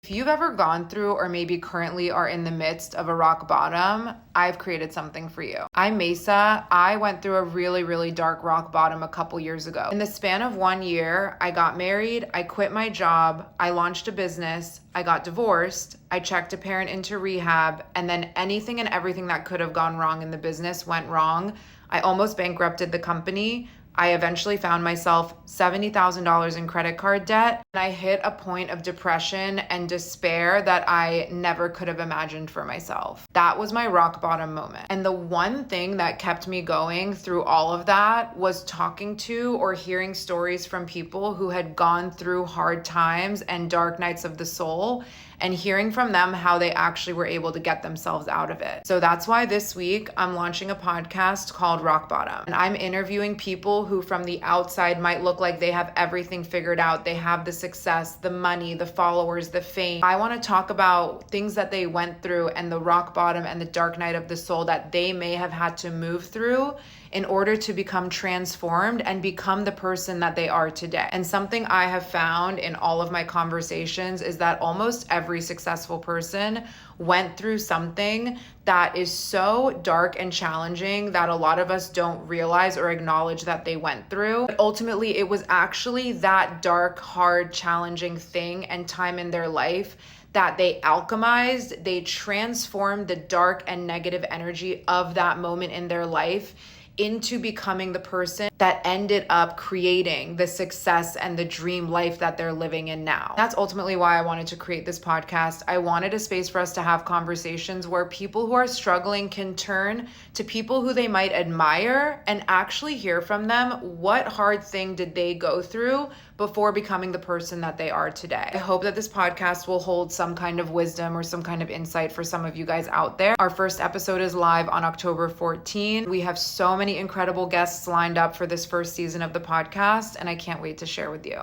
If you've ever gone through or maybe currently are in the midst of a rock bottom, I've created something for you. I'm Mesa. I went through a really, really dark rock bottom a couple years ago. In the span of 1 year, I got married, I quit my job, I launched a business, I got divorced, I checked a parent into rehab, and then anything and everything that could have gone wrong in the business went wrong. I almost bankrupted the company. I eventually found myself $70,000 in credit card debt, and I hit a point of depression and despair that I never could have imagined for myself. That was my rock bottom moment. And the one thing that kept me going through all of that was talking to or hearing stories from people who had gone through hard times and dark nights of the soul, and hearing from them how they actually were able to get themselves out of it. So that's why this week I'm launching a podcast called Rock Bottom. And I'm interviewing people who from the outside might look like they have everything figured out. They have the success, the money, the followers, the fame. I want to talk about things that they went through and the rock bottom and the dark night of the soul that they may have had to move through in order to become transformed and become the person that they are today. And something I have found in all of my conversations is that almost every successful person went through something that is so dark and challenging that a lot of us don't realize or acknowledge that they went through. But ultimately, it was actually that dark, hard, challenging thing and time in their life that they alchemized, they transformed the dark and negative energy of that moment in their life into becoming the person that ended up creating the success and the dream life that they're living in now. That's ultimately why I wanted to create this podcast. I wanted a space for us to have conversations where people who are struggling can turn to people who they might admire and actually hear from them what hard thing did they go through before becoming the person that they are today. I hope that this podcast will hold some kind of wisdom or some kind of insight for some of you guys out there. Our first episode is live on October 14. We have so many incredible guests lined up for this first season of the podcast, and I can't wait to share with you.